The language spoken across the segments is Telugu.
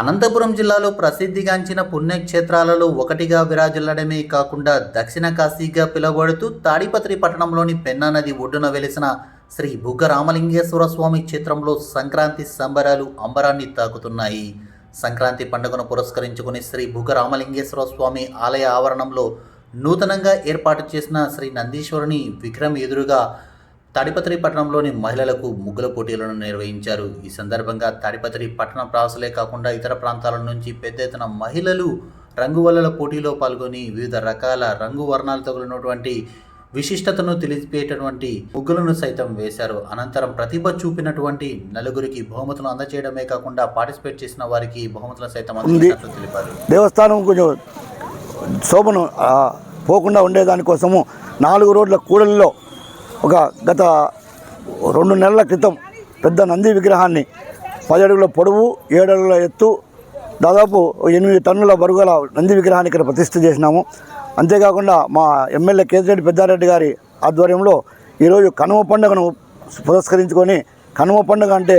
అనంతపురం జిల్లాలో ప్రసిద్ధిగాంచిన పుణ్యక్షేత్రాలలో ఒకటిగా విరాజిల్లడమే కాకుండా దక్షిణ కాశీగా పిలువబడుతూ తాడిపత్రి పట్టణంలోని పెన్నా నది ఒడ్డున వెలిసిన శ్రీ బుగ్గ రామలింగేశ్వర స్వామి క్షేత్రంలో సంక్రాంతి సంబరాలు అంబరాన్ని తాకుతున్నాయి. సంక్రాంతి పండుగను పురస్కరించుకుని శ్రీ బుగ్గ రామలింగేశ్వర స్వామి ఆలయ ఆవరణంలో నూతనంగా ఏర్పాటు చేసిన శ్రీ నందీశ్వరుని విగ్రహం ఎదురుగా తాడిపత్రి పట్టణంలోని మహిళలకు ముగ్గుల పోటీలను నిర్వహించారు. ఈ సందర్భంగా తాడిపత్రి పట్టణ ప్రాసులే కాకుండా ఇతర ప్రాంతాల నుంచి పెద్ద ఎత్తున మహిళలు రంగువల్లల పోటీలో పాల్గొని వివిధ రకాల రంగు వర్ణాలతో కూడినటువంటి విశిష్టతను తెలిపేటటువంటి ముగ్గులను సైతం వేశారు. అనంతరం ప్రతిభ చూపినటువంటి నలుగురికి బహుమతులు అందజేయడమే కాకుండా పార్టిసిపేట్ చేసిన వారికి బహుమతులు సైతం అందించినట్లు తెలిపారు. దేవస్థానం కొంచెం శోభను పోకుండా ఉండేదానికోసము 4 రోడ్ల కూడలిలో గత 2 నెలల క్రితం పెద్ద నంది విగ్రహాన్ని 10 అడుగుల పొడవు 7 అడుగుల ఎత్తు దాదాపు 8 టన్నుల బరువుల నంది విగ్రహాన్ని ఇక్కడ ప్రతిష్ఠ చేసినాము. అంతేకాకుండా మా ఎమ్మెల్యే కేతిరెడ్డి పెద్దారెడ్డి గారి ఆధ్వర్యంలో ఈరోజు కనుమ పండుగను పురస్కరించుకొని, కనుమ పండుగ అంటే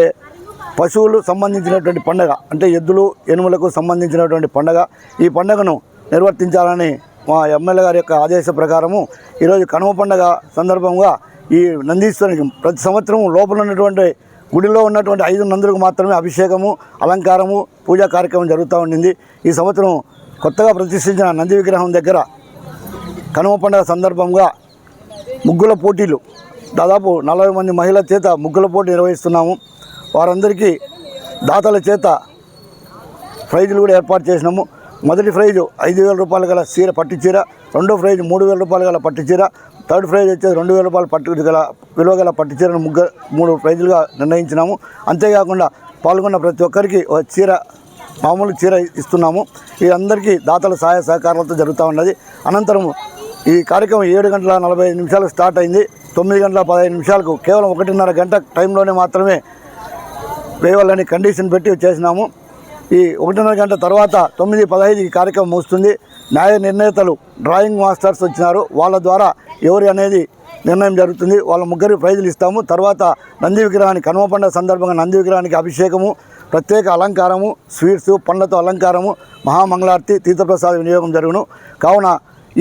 పశువులు సంబంధించినటువంటి పండుగ, అంటే ఎద్దులు ఎనుములకు సంబంధించినటువంటి పండుగ. ఈ పండుగను నిర్వర్తించాలని మా ఎమ్మెల్యే గారి యొక్క ఆదేశ ప్రకారము ఈరోజు కనుమ పండుగ సందర్భంగా ఈ నందీశ్వరునికి ప్రతి సంవత్సరం లోపల ఉన్నటువంటి గుడిలో ఉన్నటువంటి 5 నందులకు మాత్రమే అభిషేకము, అలంకారము, పూజా కార్యక్రమం జరుగుతూ ఉండింది. ఈ సంవత్సరం కొత్తగా ప్రతిష్ఠించిన నంది విగ్రహం దగ్గర కనుమ పండుగ సందర్భంగా ముగ్గుల పోటీలు, దాదాపు 40 మంది మహిళల చేత ముగ్గుల పోటీ నిర్వహిస్తున్నాము. వారందరికీ దాతల చేత ప్రైజులు కూడా ఏర్పాటు చేసినాము. మొదటి ప్రైజు 5,000 రూపాయలు గల చీర, పట్టు చీర. రెండో ప్రైజు 3,000 రూపాయలు గల పట్టు చీర. థర్డ్ ప్రైజ్ వచ్చేది 2,000 రూపాయలు విలువ గల పట్టు చీరను 3 ప్రైజులుగా నిర్ణయించినాము. అంతేకాకుండా పాల్గొన్న ప్రతి ఒక్కరికి ఒక చీర, మామూలు చీర ఇస్తున్నాము. ఈ అందరికీ దాతల సహాయ సహకారాలతో జరుగుతూ ఉన్నది. అనంతరం ఈ కార్యక్రమం 7 గంటల 45 నిమిషాలకు స్టార్ట్ అయింది. 9 గంటల 15 నిమిషాలకు కేవలం 1.5 గంట టైంలోనే మాత్రమే వేయాలని కండిషన్ పెట్టి చేసినాము. ఈ 1.5 గంట తర్వాత 9:15 ఈ కార్యక్రమం ముగుస్తుంది. న్యాయ నిర్ణేతలు డ్రాయింగ్ మాస్టర్స్ వచ్చినారు. వాళ్ళ ద్వారా ఎవరి అనేది నిర్ణయం జరుగుతుంది. వాళ్ళ ముగ్గురికి ప్రైజులు ఇస్తాము. తర్వాత నంది విగ్రహానికి, కనుమ పండుగ సందర్భంగా నంది విగ్రహానికి అభిషేకము, ప్రత్యేక అలంకారము, స్వీట్స్, పండ్లతో అలంకారము, మహామంగళారతి, తీర్థప్రసాద వినియోగం జరుగును. కావున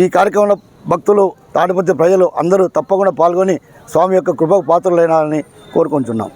ఈ కార్యక్రమంలో భక్తులు, తాడిపత్రి ప్రజలు అందరూ తప్పకుండా పాల్గొని స్వామి యొక్క కృపకు పాత్రలైనాలని కోరుకుంటున్నాం.